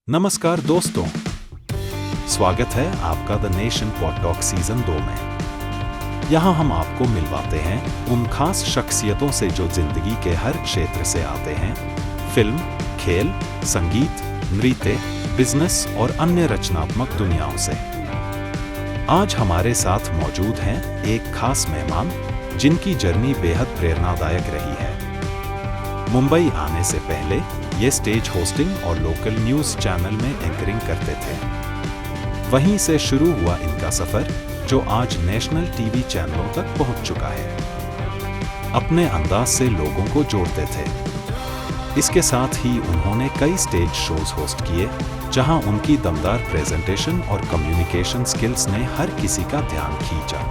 नमस्कार दोस्तों, स्वागत है आपका the nation pod talk season 2 में। यहाँ हम आपको मिलवाते हैं उन खास शख्सियतों से जो जिंदगी के हर क्षेत्र से आते हैं, फिल्म, खेल, संगीत, नृत्य, बिजनेस और अन्य रचनात्मक दुनियाओं से। आज हमारे साथ मौजूद हैं एक खास मेहमान जिनकी जर्नी बेहद प्रेरणादायक रही है। मुंबई आने से पहले ये स्टेज होस्टिंग और लोकल न्यूज़ चैनल में एंकरिंग करते थे। वहीं से शुरू हुआ इनका सफ़र जो आज नेशनल टीवी चैनलों तक पहुंच चुका है। अपने अंदाज से लोगों को जोड़ते थे। इसके साथ ही उन्होंने कई स्टेज शोज होस्ट किए जहां उनकी दमदार प्रेजेंटेशन और कम्युनिकेशन स्किल्स ने हर किसी का ध्यान खींचा।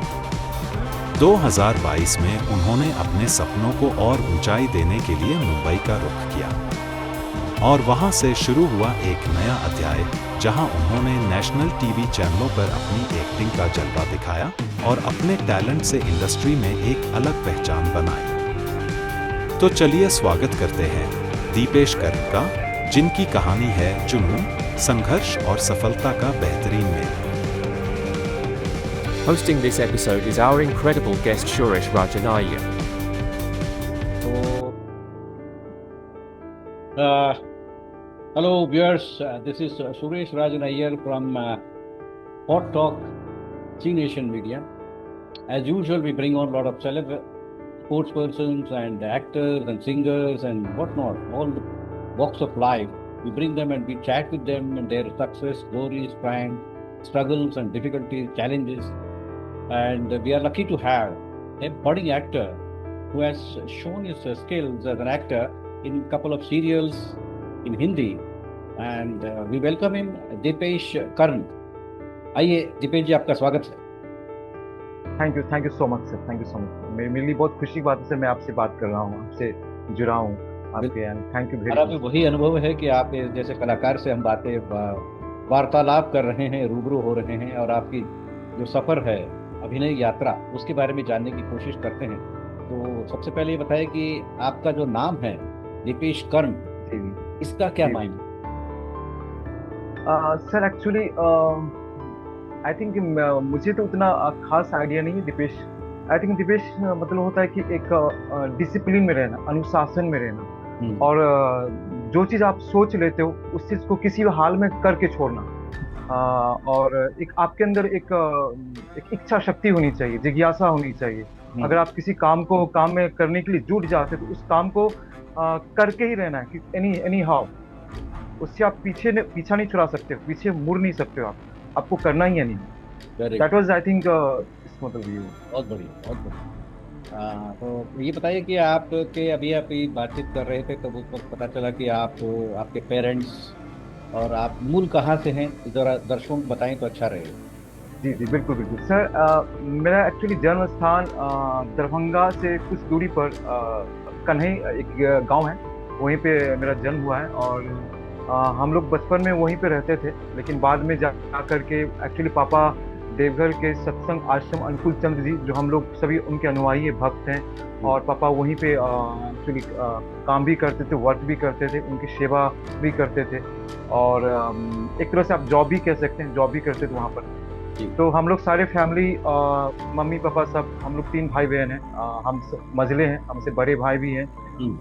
2022 में उन्होंने अपने सपनों को और ऊंचाई देने के लिए मुंबई का रुख किया और वहां से शुरू हुआ एक नया अध्याय जहां उन्होंने नेशनल टीवी चैनलों पर अपनी एक्टिंग का जलवा दिखाया और अपने टैलेंट से इंडस्ट्री में एक अलग पहचान बनाई। तो चलिए स्वागत करते हैं दीपेश कर्म का, जिनकी कहानी है जुनून, संघर्ष और सफलता का बेहतरीन mail. Hosting this episode is our incredible guest Suresh Rajan Iyer. Hello viewers, this is Suresh Rajan Iyer from Hot Talk C Nation Media. As usual, we bring on a lot of celeb sports persons and actors and singers and whatnot, all the walks of life. We bring them and we chat with them and their success, glories, triumph, struggles and difficulties, challenges. And we are lucky to have a budding actor who has shown his skills as an actor in a couple of serials in Hindi. And we welcome him, Dipesh Karn. आइए दीपेश जी, आपका स्वागत है। Thank you so much sir, thank you so much. मेरे लिए बहुत खुशी की बात है सर, मैं आपसे बात कर रहा हूँ, आपसे जुड़ा हूँ आपके। थैंक यू वेरी हमारा भी वही अनुभव है कि आप जैसे कलाकार से हम बातें वार्तालाप कर रहे हैं, रूबरू हो रहे हैं और आपकी जो सफ़र है, अभिनय यात्रा, उसके बारे में जानने की कोशिश करते हैं। तो सबसे पहले ये बताएं कि आपका जो नाम है दीपेश कर्ण, इसका क्या मायने? सर एक्चुअली आई थिंक मुझे तो उतना खास आइडिया नहीं है दीपेश। आई थिंक दीपेश मतलब होता है कि एक डिसिप्लिन में रहना, अनुशासन में रहना, और जो चीज़ आप सोच लेते हो उस चीज़ को किसी भी हाल में करके छोड़ना। और एक आपके अंदर एक इच्छा शक्ति होनी चाहिए, जिज्ञासा होनी चाहिए। अगर आप किसी काम में करने के लिए जुट जाते तो उस काम को करके ही रहना है कि एनी हाउ, उससे आप पीछा नहीं छुड़ा सकते, पीछे मुड़ नहीं सकते हो, आपको करना ही है नहीं। दैट वाज आई थिंक मतलब व्यू। बहुत बढ़िया। तो ये बताइए कि आपके अभी बातचीत कर रहे थे तो उस वक्त पता चला कि आपके पेरेंट्स और आप मूल कहाँ से हैं, जरा दर्शकों को बताएं तो अच्छा रहेगा। जी बिल्कुल सर। मेरा एक्चुअली जन्म स्थान दरभंगा से कुछ दूरी पर कन्हई एक गांव है, वहीं पे मेरा जन्म हुआ है। और हम लोग बचपन में वहीं पे रहते थे, लेकिन बाद में जा करके एक्चुअली पापा देवघर के सत्संग आश्रम अनुकूल चंद्र जी, जो हम लोग सभी उनके अनुयायी भक्त हैं, और पापा वहीं पे एक्चुअली काम भी करते थे, वर्क भी करते थे, उनकी सेवा भी करते थे, और एक तरह से आप जॉब भी कह सकते हैं, जॉब भी करते थे वहाँ पर। तो हम लोग सारे फैमिली, मम्मी पापा सब, हम लोग 3 भाई बहन हैं, हम मझले हैं, हमसे बड़े भाई भी हैं,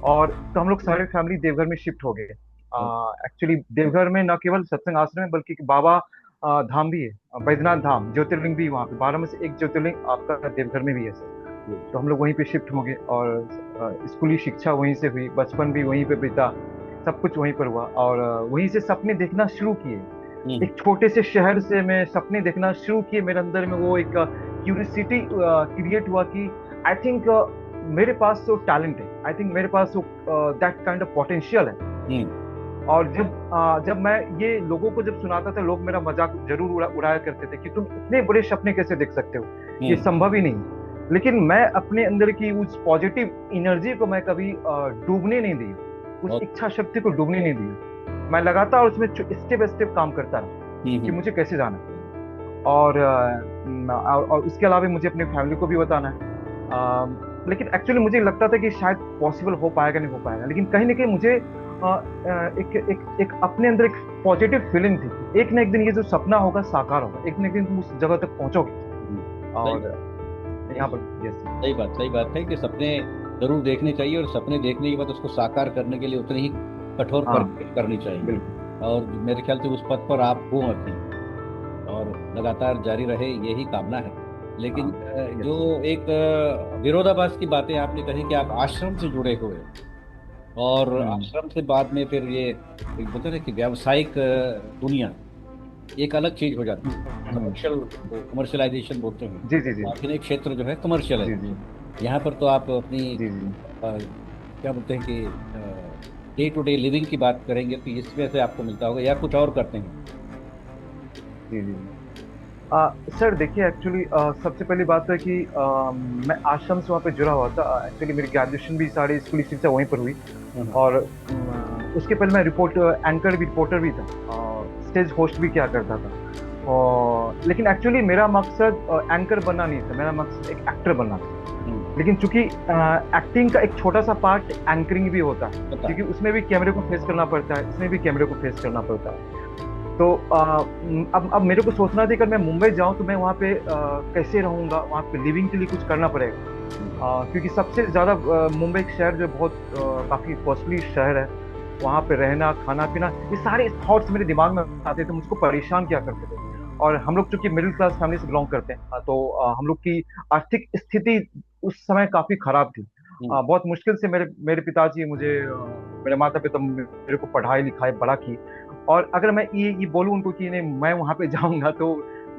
और तो हम लोग सारे फैमिली देवघर में शिफ्ट हो गए। एक्चुअली देवघर में न केवल सत्संग आश्रम है बल्कि बाबा धाम भी है, बैद्यनाथ धाम, ज्योतिर्लिंग भी वहाँ पे, 12 में से एक ज्योतिर्लिंग आपका देवघर में भी है सर। तो हम लोग वहीं पे शिफ्ट हो गए और स्कूली शिक्षा वहीं से हुई, बचपन भी वहीं पे बीता, सब कुछ वहीं पर हुआ, और वहीं से सपने देखना शुरू किए। एक छोटे से शहर से मैं सपने देखना शुरू किए, मेरे अंदर में वो एक क्यूरियोसिटी क्रिएट हुआ कि आई थिंक मेरे पास तो टैलेंट है, आई थिंक मेरे पास दैट काइंड ऑफ पोटेंशियल है। और जब मैं ये लोगों को जब सुनाता था, लोग मेरा मजाक जरूर उड़ाया करते थे कि तुम इतने बड़े सपने कैसे देख सकते हो, ये संभव ही नहीं। लेकिन मैं अपने अंदर की उस पॉजिटिव एनर्जी को मैं कभी डूबने नहीं दी, उस इच्छा शक्ति को डूबने नहीं दी। मैं लगातार उसमें स्टेप बाय स्टेप काम करता रहा कि मुझे कैसे जाना है, और उसके अलावा मुझे अपने फैमिली को भी बताना है। लेकिन एक्चुअली मुझे लगता था कि शायद पॉसिबल हो पाएगा, नहीं हो पाएगा, लेकिन कहीं ना कहीं मुझे एक अपने अंदर एक पॉजिटिव फीलिंग थी कि एक ना एक दिन ये जो सपना होगा साकार होगा, एक ना एक दिन तुम उस जगह तक पहुंचोगे। और यहाँ पर सही बात है कि सपने जरूर देखने चाहिए, और सपने देखने के बाद उसको साकार करने के लिए उतनी ही कठोर हाँ, परिश्रम करनी चाहिए। बिल्कुल। और मेरे ख्याल से उस पथ पर आप हो अभी, और लगातार जारी रहे, यही कामना है। लेकिन जो एक विरोधाभास की बातें आपने कही कि आप आश्रम से जुड़े हुए, और आश्रम से बाद में फिर ये एक बोलते हैं ना कि व्यावसायिक दुनिया एक अलग चीज हो जाती है, कमर्शियलाइजेशन बोलते हैं। जी जी जी अभिनय क्षेत्र जो है कमर्शियल जी है। जी यहाँ पर तो आप अपनी जी जी क्या बोलते हैं कि डे टू डे लिविंग की बात करेंगे तो इसमें से आपको मिलता होगा, या कुछ और करते हैं? जी जी। सर देखिए, एक्चुअली सबसे पहली बात है कि मैं आश्रम से वहाँ पे जुड़ा हुआ था। एक्चुअली मेरी ग्रेजुएशन भी सारी स्कूली शिक्षा वहीं पर हुई, और उसके पहले मैं रिपोर्टर भी था, स्टेज होस्ट भी क्या करता था। और लेकिन एक्चुअली मेरा मकसद एंकर बनना नहीं था, मेरा मकसद एक एक्टर बनना था। लेकिन चूंकि एक्टिंग का एक छोटा सा पार्ट एंकरिंग भी होता है, क्योंकि उसमें भी कैमरे को फेस करना पड़ता है, इसमें भी कैमरे को फेस करना पड़ता है। तो अब मेरे को सोचना था कि अगर मैं मुंबई जाऊं तो मैं वहाँ पे कैसे रहूंगा, वहाँ पे लिविंग के लिए कुछ करना पड़ेगा। क्योंकि सबसे ज़्यादा मुंबई एक शहर जो बहुत काफ़ी कॉस्टली शहर है, वहाँ पे रहना, खाना पीना, ये सारे थॉट्स मेरे दिमाग में आते थे, मुझको परेशान क्या करते थे। और हम लोग चूंकि मिडिल क्लास फैमिली से बिलोंग करते हैं, तो हम लोग की आर्थिक स्थिति उस समय काफ़ी खराब थी। बहुत मुश्किल से मेरे मेरे पिताजी मुझे, मेरे माता पिता मेरे को पढ़ाई लिखाई बड़ा की। और अगर मैं ये बोलूँ उनको कि नहीं मैं वहाँ पे जाऊंगा तो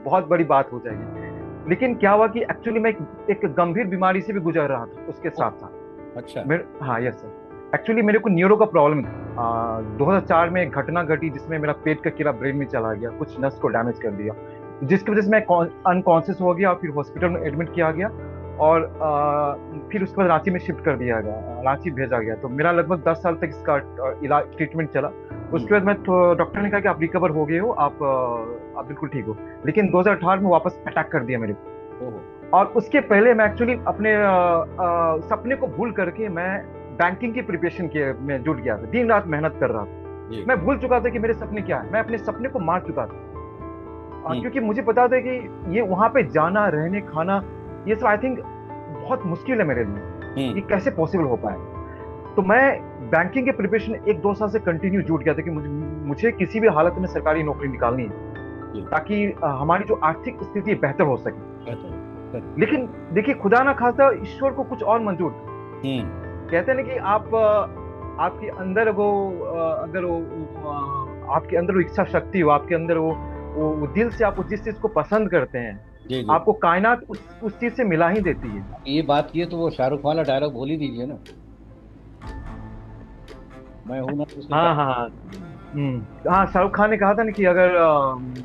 बहुत बड़ी बात हो जाएगी। लेकिन क्या हुआ कि एक्चुअली मैं एक गंभीर बीमारी से भी गुजर रहा था उसके साथ साथ। अच्छा। हाँ, यस सर। एक्चुअली मेरे को न्यूरो का प्रॉब्लम था। 2004 में एक घटना घटी जिसमें मेरा पेट का कीड़ा ब्रेन में चला गया, कुछ नस को डैमेज कर दिया, जिसकी वजह से मैं अनकॉन्शियस हो गया और फिर हॉस्पिटल में एडमिट किया गया। और फिर उसके बाद रांची में शिफ्ट कर दिया गया, रांची भेजा गया। तो मेरा लगभग 10 साल तक इसका इलाज ट्रीटमेंट चला। उसके बाद मैं डॉक्टर ने कहा कि आप रिकवर हो गए हो, आप बिल्कुल ठीक हो। लेकिन 2018 में वापस अटैक कर दिया मेरे को। और उसके पहले मैं एक्चुअली अपने सपने को भूल करके मैं बैंकिंग की प्रिपरेशन में जुट गया था, दिन रात मेहनत कर रहा था। मैं भूल चुका था कि मेरे सपने क्या है, मैं अपने सपने को मार चुका था। क्योंकि मुझे पता था कि ये वहां पे जाना, रहने, खाना, ये सब आई थिंक बहुत मुश्किल है मेरे लिए, ये कैसे पॉसिबल हो पाए। तो मैं बैंकिंग के प्रिपरेशन 1-2 साल से कंटिन्यू जुट गया था कि मुझे किसी भी हालत में सरकारी नौकरी निकालनी है, ताकि हमारी जो आर्थिक स्थिति बेहतर हो सके। लेकिन देखिए, खुदा ना खास्ता ईश्वर को कुछ और मंजूर था। कहते हैं ना कि आपके अंदर वो अगर वो आपके अंदर वो इच्छा शक्ति हो, आपके अंदर वो दिल से आप जिस चीज को पसंद करते हैं, जी। आपको कायनात उस चीज से मिला ही देती है। ये बात की है तो वो शाहरुख वाला डायलॉग बोल ही दीजिए ना, मैं हूं ना। हाँ हाँ हाँ। हाँ, शाहरुख खान ने कहा था ना कि अगर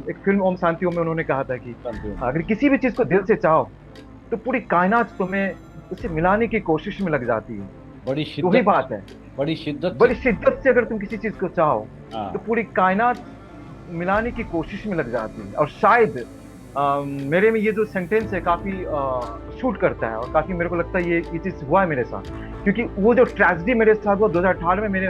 एक फिल्म ओम शांति ओम में उन्होंने कहा था कि अगर किसी भी चीज को दिल से चाहो तो पूरी कायनात तुम्हें उसे मिलाने की कोशिश में लग जाती है। बड़ी शिद्दत, वही बात है, बड़ी शिद्दत से अगर तुम किसी चीज को चाहो तो पूरी कायनात मिलाने की कोशिश में लग जाती है। और शायद मेरे में ये जो सेंटेंस है काफी शूट करता है, और काफी मेरे को लगता है ये चीज हुआ है मेरे साथ। क्योंकि वो जो ट्रेजेडी मेरे साथ हुआ 2018 में, मेरे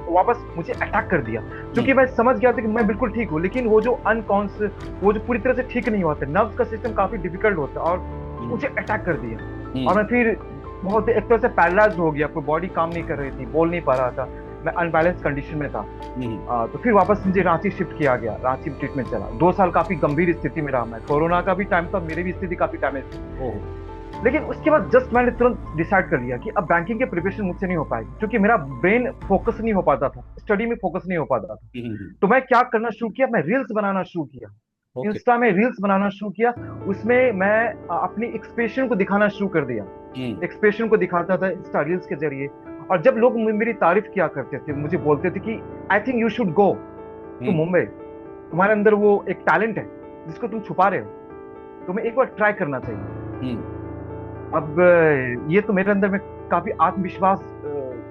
वापस मुझे अटैक कर दिया। क्योंकि मैं समझ गया था कि मैं बिल्कुल ठीक हूँ, लेकिन वो जो अनकॉन्शियस, वो जो पूरी तरह से ठीक नहीं होता, नर्व्स का सिस्टम काफी डिफिकल्ट होता है, और मुझे अटैक कर दिया। और मैं फिर बहुत एक तरह से पैरालाइज हो गया, कोई बॉडी काम नहीं कर रही थी, बोल नहीं पा रहा था, मैं अनबैलेंस कंडीशन में था। तो फिर वापस मुझे रांची शिफ्ट किया गया, रांची में ट्रीटमेंट चला। 2 साल काफी गंभीर स्थिति में रहा मैं, कोरोना का भी टाइम था, मेरी भी स्थिति काफी डैमेज थी। लेकिन उसके बाद जस्ट मैंने तुरंत डिसाइड कर लिया कि अब बैंकिंग के प्रिपरेशन मुझसे नहीं हो पाएगी, क्योंकि मेरा ब्रेन फोकस नहीं हो पाता था, स्टडी में फोकस नहीं हो पाता था। तो मैं क्या करना शुरू किया, मैं रील्स बनाना शुरू किया, इंस्टा में रील्स बनाना शुरू किया। उसमें मैं अपनी एक्सप्रेशन को दिखाना शुरू कर दिया, एक्सप्रेशन को दिखाता था इंस्टा रील्स के जरिए। और जब लोग मेरी तारीफ किया करते थे, मुझे बोलते थे कि I think you should go to Mumbai, तुम्हारे अंदर वो एक टैलेंट है जिसको तुम छुपा रहे हो, तुम्हें एक बार ट्राई करना चाहिए। अब ये तो मेरे अंदर में काफी आत्मविश्वास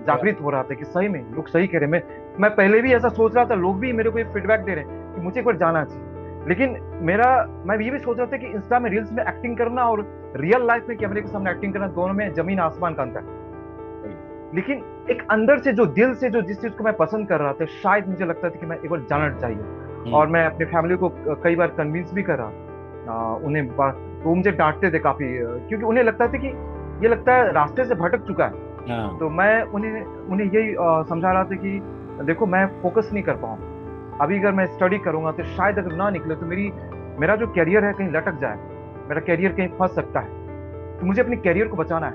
जागृत हो रहा था कि सही में लोग सही कह रहे हैं। मैं पहले भी ऐसा सोच रहा था, लोग भी मेरे को ये फीडबैक दे रहे हैं कि मुझे एक बार जाना चाहिए। लेकिन मैं ये भी सोच रहा था कि इंस्टा में रील्स में एक्टिंग करना और रियल लाइफ में कैमरे के सामने एक्टिंग करना, दोनों में जमीन आसमान का अंतर है। लेकिन एक अंदर से जो दिल से जो जिस चीज को मैं पसंद कर रहा था, शायद मुझे लगता था कि मैं एक बार जाना चाहिए। और मैं अपने फैमिली को कई बार कन्विंस भी कर रहा तो मुझे डांटते थे काफी, क्योंकि उन्हें लगता था कि ये लगता है रास्ते से भटक चुका है। हाँ। तो मैं उन्हें उन्हें यही समझा रहा था कि देखो, मैं फोकस नहीं कर पाऊँ अभी। अगर मैं स्टडी करूंगा तो शायद अगर ना निकले तो मेरा जो करियर है कहीं लटक जाए, मेरा करियर कहीं फंस सकता है। तो मुझे अपने करियर को बचाना है।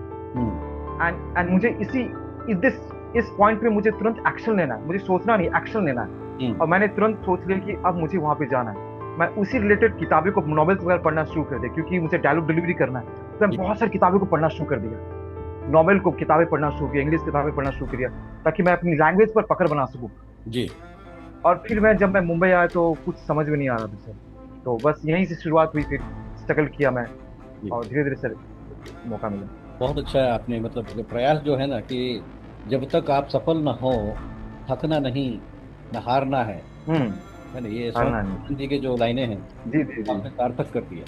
एंड मुझे इस पॉइंट पे मुझे तुरंत एक्शन लेना है। मुझे सोचना नहीं, एक्शन लेना है। और मैंने तुरंत सोच लिया कि अब मुझे वहां पे जाना है। मैं उसी रिलेटेड किताबें को, नॉवेल्स वगैरह पढ़ना शुरू कर दिया, क्योंकि मुझे डायलॉग डिलीवरी करना है। तो मैं बहुत सारी किताबों को पढ़ना शुरू कर दिया, नॉवेल को किताबें पढ़ना शुरू किया, इंग्लिश किताबें पढ़ना शुरू किया, ताकि मैं अपनी लैंग्वेज पर पकड़ बना सकूं। जी। और फिर जब मैं मुंबई आया तो कुछ समझ में नहीं आ रहा था सर। तो बस यहीं से शुरुआत हुई, फिर स्ट्रगल किया मैं, और धीरे धीरे सर मौका मिला। बहुत अच्छा है आपने, मतलब जो प्रयास जो है ना, कि जब तक आप सफल ना हो, थकना नहीं, न हारना है ना। ये हारना स्वामी जी के जो लाइनें हैं, जी जी जी। आपने सार्थक कर दिया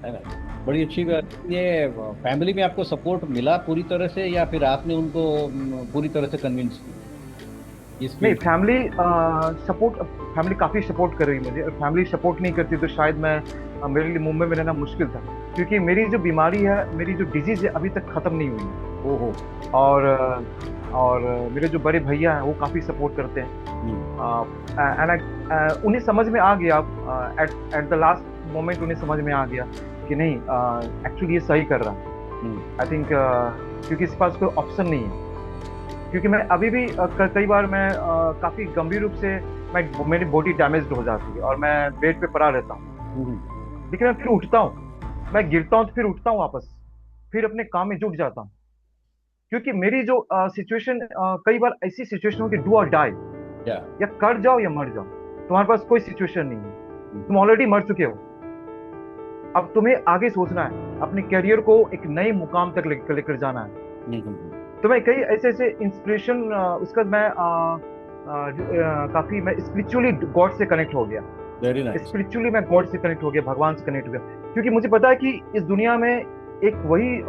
है ना। बड़ी अच्छी बात। ये फैमिली में आपको सपोर्ट मिला पूरी तरह से, या फिर आपने उनको पूरी तरह से कन्विंस किया इस नहीं, फील्ड? फैमिली काफी सपोर्ट कर रही मुझे। और फैमिली सपोर्ट नहीं करती तो शायद मेरे लिए मुंबई में रहना मुश्किल था, क्योंकि मेरी जो बीमारी है, मेरी जो डिजीज है, अभी तक खत्म नहीं हुई है। ओहो। और और मेरे जो बड़े भैया हैं वो काफी सपोर्ट करते हैं। उन्हें समझ में आ गया, एट द लास्ट मोमेंट उन्हें समझ में आ गया कि नहीं, एक्चुअली ये सही कर रहा है। आई थिंक क्योंकि इस पास कोई ऑप्शन नहीं है। क्योंकि मैं अभी भी कई बार मैं काफी गंभीर रूप से मेरी बॉडी डैमेज हो जाती है, और मैं बेड पे पड़ा रहता हूँ। लेकिन मैं फिर उठता हूँ, मैं गिरता हूँ तो फिर उठता हूँ वापस, फिर अपने काम में जुट जाता हूँ। क्योंकि मेरी जो सिचुएशन, कई बार ऐसी सिचुएशन हो कि डू और डाई, या कर जाओ या मर जाओ। तुम्हारे पास कोई सिचुएशन नहीं है, तुम ऑलरेडी मर चुके हो। अब तुम्हें आगे सोचना है, अपने करियर को एक नए मुकाम तक लेकर जाना है। तो मैं कई ऐसे ऐसे इंस्पिरेशन, उसका मैं काफी मैं स्पिरिचुअली गॉड से कनेक्ट हो गया। Very nice. स्पिरिचुअली मैं गॉड से कनेक्ट हो गया, भगवान से कनेक्ट हो गया, क्योंकि मुझे पता है कि इस दुनिया में एक वही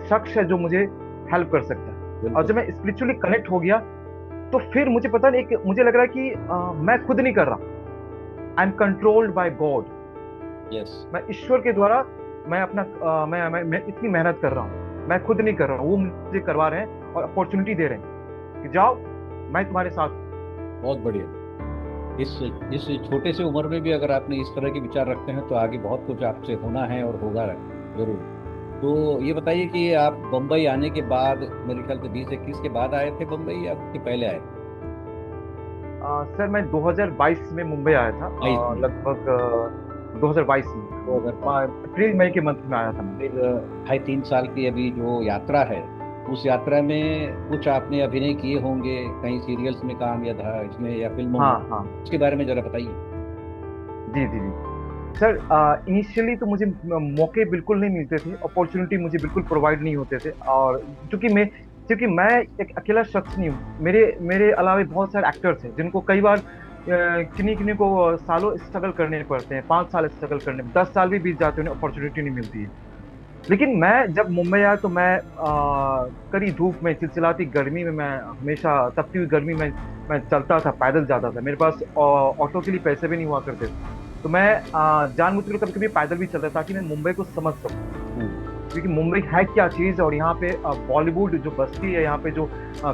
शख्स है जो मुझे हेल्प कर सकता है। और जब मैं स्पिरिचुअली कनेक्ट हो गया तो फिर मुझे पता नहीं, मुझे लग रहा है कि मैं खुद नहीं कर रहा, I am controlled by God. मैं ईश्वर के द्वारा, मैं अपना मैं इतनी मेहनत कर रहा हूँ, मैं खुद नहीं कर रहा हूँ, वो मुझे करवा रहे हैं और अपॉर्चुनिटी दे रहे हैं कि जाओ, मैं तुम्हारे साथ। बहुत बढ़िया। इस छोटे से उम्र में भी अगर आपने इस तरह के विचार रखते हैं तो आगे बहुत कुछ आपसे होना है और होगा जरूर। तो ये बताइए कि आप बम्बई आने के बाद, मेरे ख्याल से 2021 के बाद आए थे बम्बई, या उसके पहले आए? सर मैं 2022 में मुंबई आया था, लगभग 2022 में, अप्रैल मई के मंथ में आया था। फिर 2.5-3 साल की अभी जो यात्रा है, उस यात्रा में कुछ आपने अभिनय किए होंगे, कहीं सीरियल्स में काम या था इसमें, या फिल्मों में? हाँ। उसके बारे में जरा बताइए। जी जी जी सर, इनिशियली तो मुझे मौके बिल्कुल नहीं मिलते थे, अपॉर्चुनिटी मुझे बिल्कुल प्रोवाइड नहीं होते थे। और क्योंकि मैं एक अकेला शख्स नहीं हूँ, मेरे अलावा बहुत सारे एक्टर्स हैं जिनको कई बार किन्हीं को सालों स्ट्रगल करने पड़ते हैं, 5 साल स्ट्रगल करने, 10 साल भी बीत जाते हैं, उन्हें अपॉर्चुनिटी नहीं मिलती है। लेकिन मैं जब मुंबई आया तो मैं कड़ी धूप में, चिलचिलाती गर्मी में, मैं हमेशा तपती हुई गर्मी में मैं चलता था, पैदल जाता था। मेरे पास ऑटो के लिए पैसे भी नहीं हुआ करते, तो मैं जानबूझकर कभी कभी पैदल भी चलता ताकि मैं मुंबई को समझ सकूं, क्योंकि मुंबई है क्या चीज़, और यहाँ पे बॉलीवुड जो बस्ती है, यहाँ पे जो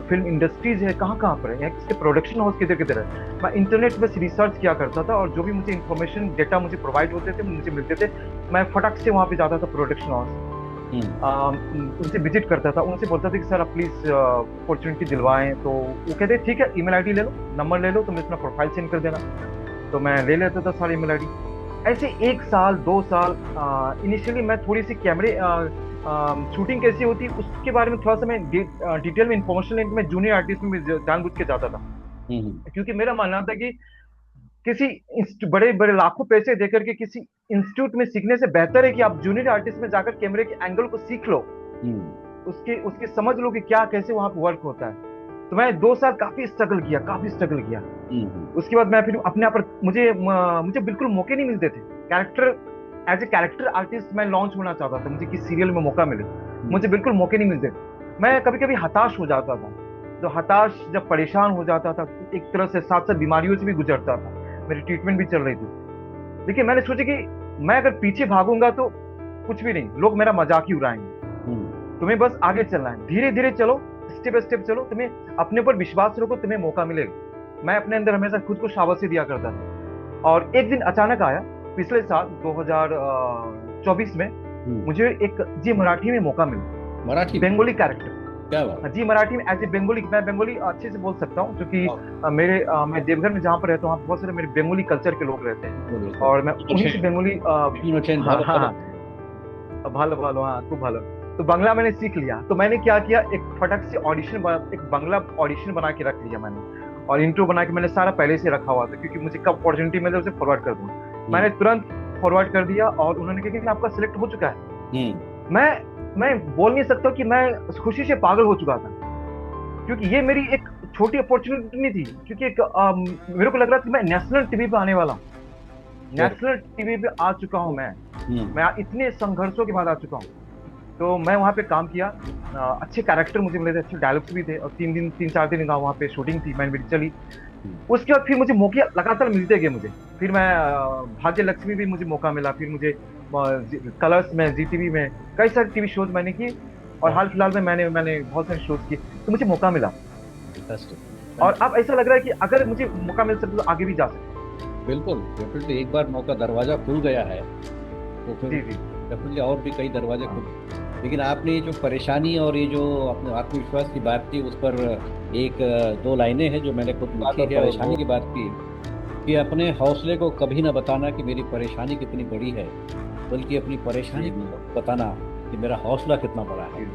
फिल्म इंडस्ट्रीज है कहाँ पर है, इसके प्रोडक्शन हाउस किधर किधर है। मैं इंटरनेट पर रिसर्च किया करता था, और जो भी मुझे इन्फॉर्मेशन, डेटा मुझे प्रोवाइड होते थे, मुझे मिलते थे, मैं फटाक से वहाँ पे जाता था प्रोडक्शन हाउस, उनसे विजिट करता था, उनसे बोलता था कि सर आप प्लीज़ अपॉर्चुनिटी दिलवाएं। तो वो कहते ठीक है, ईमेल आईडी ले लो, नंबर ले लो, तुम अपना प्रोफाइल सेंड कर देना। तो मैं ले लेता था सारी ईमेल आईडी। ऐसे 1 साल 2 साल, इनिशियली मैं थोड़ी सी कैमरे शूटिंग कैसी होती है उसके बारे में थोड़ा सा मैं डिटेल में इंफॉर्मेशन लेने में जूनियर आर्टिस्ट में जानबूझ के जाता था, क्योंकि मेरा मानना था कि किसी बड़े बड़े लाखों पैसे देकर के किसी इंस्टीट्यूट में सीखने से बेहतर है कि आप जूनियर आर्टिस्ट में जाकर कैमरे के एंगल को सीख लो, उसके समझ लो कि क्या कैसे वहां पर वर्क होता है। तो मैं 2 साल काफी स्ट्रगल किया। उसके बाद मैं फिर अपने आप पर, मुझे बिल्कुल मौके नहीं मिलते थे। एज ए कैरेक्टर आर्टिस्ट मैं लॉन्च होना चाहता था, मुझे किसी सीरियल में मौका मिले, मुझे बिल्कुल मौके नहीं मिलते। मैं कभी कभी हताश हो जाता था। तो हताश जब परेशान हो जाता था तो एक तरह से साथ साथ बीमारियों से भी गुजरता था। मेरी ट्रीटमेंट भी चल रही थी। लेकिन मैंने सोचा कि मैं अगर पीछे भागूंगा तो कुछ भी नहीं, लोग मेरा मजाक ही उड़ाएंगे। हम्म, तुम्हें बस आगे चलना है, धीरे धीरे चलो, स्टेप बाय स्टेप चलो, तुम्हें अपने ऊपर विश्वास रखो, तुम्हें मौका मिलेगा। मैं अपने अंदर हमेशा खुद को शाबाशी दिया करता था। और एक दिन अचानक आया, पिछले साल 2024 में मुझे एक जी मराठी में मौका मिला, मराठी में? बंगाली कैरेक्टर। क्या बात। जी मराठी में एज ए बंगाली, मैं बंगाली अच्छे से बोल सकता हूँ क्योंकि हाँ, मैं देवघर में जहाँ पर रहता हूँ वहाँ बहुत सारे मेरे बंगाली कल्चर के लोग रहते हैं। बोलो। और मैं उन्हीं से बंगाली हाँ ভালো हाँ ভালো। हाँ भालो भालो, हाँ खूब भालो। तो बांग्ला मैंने सीख लिया। तो मैंने क्या किया, एक फटक से एक बांग्ला ऑडिशन बना के रख लिया मैंने। और इंट्रो बना के मैंने सारा पहले से रखा हुआ था क्योंकि मुझे कब अपॉर्चुनिटी मिले उसे फॉरवर्ड कर दूँ। मैंने तुरंत फॉरवर्ड कर दिया और उन्होंने कहा कि आपका सिलेक्ट हो चुका है। मैं बोल नहीं सकता कि मैं खुशी से पागल हो चुका था क्योंकि ये मेरी एक छोटी अपॉर्चुनिटी नहीं थी। क्योंकि मेरे को लग रहा था कि मैं नेशनल टीवी पे आने वाला हूँ, नेशनल टीवी पे आ चुका हूँ मैं इतने संघर्षों के बाद आ चुका हूँ। तो मैं वहाँ पे काम किया। अच्छे कैरेक्टर मुझे मिले थे, अच्छे डायलॉग्स भी थे। और 3 4 दिन का वहाँ पे शूटिंग थी, मैंने मेरी चली। उसके बाद फिर मुझे मौके लगातार मिलते गए मुझे। फिर मैं भाग्य लक्ष्मी भी मुझे मौका मिला। फिर मुझे कलर्स में, जी टीवी में कई सारे टीवी शोज मैंने किए। और हाल फिलहाल में मैंने मैंने बहुत सारे शोज किए, तो मुझे मौका मिला। और अब ऐसा लग रहा है कि अगर मुझे मौका मिल सकता तो आगे भी जा सकता। बिल्कुल डेफिनेटली, एक बार मौका दरवाजा खुल गया है तो फिर जी जी डेफिनेटली और भी कई दरवाजे खुल। लेकिन आपने ये जो परेशानी और ये जो अपने आत्मविश्वास की बात की, उस पर एक दो लाइनें हैं जो मैंने खुद लिखी है। परेशानी की बात की कि अपने हौसले को कभी ना बताना कि मेरी परेशानी कितनी बड़ी है, बल्कि अपनी परेशानी को बताना कि मेरा हौसला कितना बड़ा है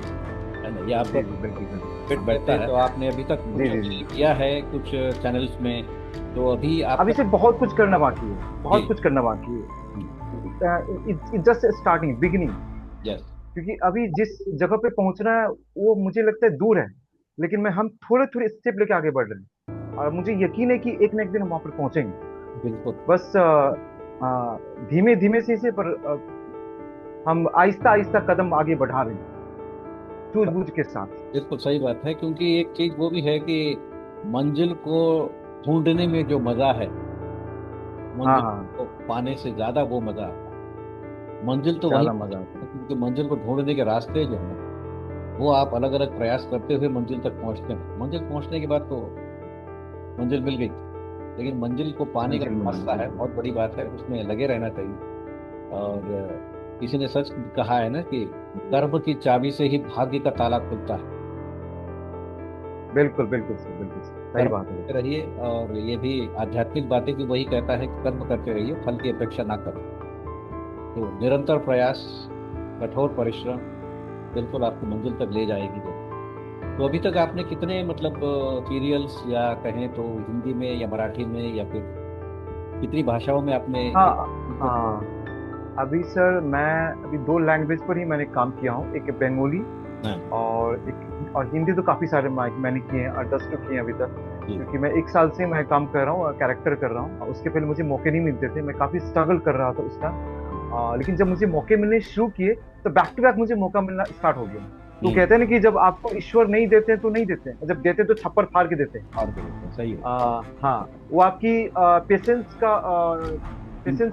ना। ये आपका फिट बैठता है। तो आपने अभी तक किया है कुछ चैनल्स में, तो अभी आप अभी से बहुत कुछ करना बाकी है, बहुत कुछ करना बाकी है। Just starting, beginning. यस, क्योंकि अभी जिस जगह पे पहुंचना है वो मुझे लगता है दूर है, लेकिन हम थोड़े थोड़े स्टेप लेके आगे बढ़ रहे हैं। और मुझे यकीन है कि एक न एक दिन हम वहां पर पहुंचेंगे। बिल्कुल बस धीमे धीमे से पर हम आहिस्ता आहिस्ता कदम आगे बढ़ा रहे हैं, सूझबूझ के साथ। बिल्कुल सही बात है। क्योंकि एक चीज वो भी है कि मंजिल को ढूंढने में जो मजा है, हाँ मंजिल हाँ, को पाने से ज्यादा वो मजा आता है। मंजिल तो वही, ज्यादा मजा आता है। क्योंकि मंजिल को ढूंढने के रास्ते जो है वो आप अलग अलग प्रयास करते हुए मंजिल तक पहुंचते हैं। मंजिल पहुंचने के बाद तो मंजिल मिल गई, लेकिन मंजिल को पाने का रास्ता है, बहुत बड़ी बात है, उसमें लगे रहना चाहिए। और किसी ने सच कहा है ना कि कर्म की चाबी से ही भाग्य का ताला खुलता है। बिल्कुल बिल्कुल सर, बिल्कुल सही कर्म बात है। करते रहिए। और ये भी आध्यात्मिक बातें भी वही कहता है कि कर्म करते रहिए, फल की अपेक्षा ना करो। तो निरंतर प्रयास, कठोर परिश्रम बिल्कुल आपको मंजिल तक ले जाएगी। तो अभी तक आपने कितने मतलब सीरियल्स या कहें तो हिंदी में या मराठी में या फिर कितनी भाषाओं में आपने हाँ हाँ, अभी सर मैं अभी 2 लैंग्वेज पर ही मैंने काम किया हूँ, एक बंगाली हाँ, और हिंदी तो काफी सारे मैंने किए हैं, 8 10 तो किए हैं अभी तक। क्योंकि मैं 1 साल से मैं काम कर रहा हूँ, कैरेक्टर कर रहा हूँ। उसके पहले मुझे मौके नहीं मिलते थे, मैं काफी स्ट्रगल कर रहा था उसका। लेकिन जब मुझे मौके मिलने शुरू किए तो बैक टू बैक मुझे मौका मिलना स्टार्ट हो गया। तो कहते हैं ना कि जब आपको ईश्वर नहीं देते हैं तो नहीं देते हैं, जब देते हैं तो छप्पर फाड़ के देते हैं। और बिल्कुल सही है। हाँ, वो आपकी पेशेंस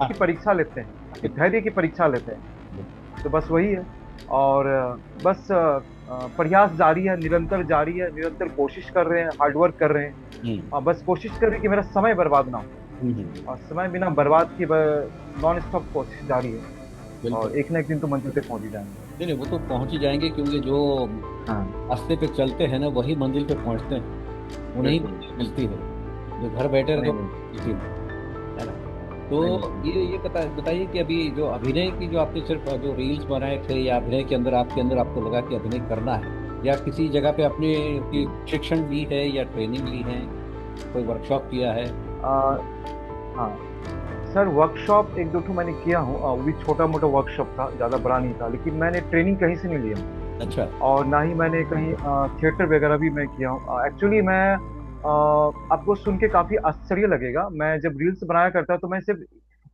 की परीक्षा लेते हैं, आपके धैर्य की परीक्षा लेते हैं। तो बस वही है। और बस प्रयास जारी है, निरंतर जारी है, निरंतर कोशिश कर रहे हैं, हार्डवर्क कर रहे हैं। और बस कोशिश कर रहे हैं कि मेरा समय बर्बाद ना हो। और समय बिना बर्बाद किए नॉन स्टॉप कोशिश जारी है। और एक ना एक दिन तो मंजिल पे पहुंच ही जाएंगे। नहीं नहीं, वो तो पहुंच ही जाएंगे, क्योंकि जो हाँ रास्ते पे चलते हैं ना वही मंजिल पे पहुंचते हैं, उन्हें मंजिल मिलती है। जो घर बैठे रहे मिलती है ना। तो ये बताइए कि अभी जो अभिनय की, जो आपने सिर्फ जो रील्स बनाए थे, या अभिनय के अंदर आपको लगा कि अभिनय करना है, या किसी जगह पे आपने की शिक्षण ली है या ट्रेनिंग ली है, कोई वर्कशॉप किया है? हाँ सर, वर्कशॉप 1 2 ठो मैंने किया हूँ। वो भी छोटा मोटा वर्कशॉप था, ज़्यादा बड़ा नहीं था। लेकिन मैंने ट्रेनिंग कहीं से नहीं लिया। अच्छा। और ना ही मैंने कहीं थिएटर वगैरह भी मैं किया हूँ। एक्चुअली मैं आपको सुन के काफ़ी आश्चर्य लगेगा, मैं जब रील्स बनाया करता तो मैं सिर्फ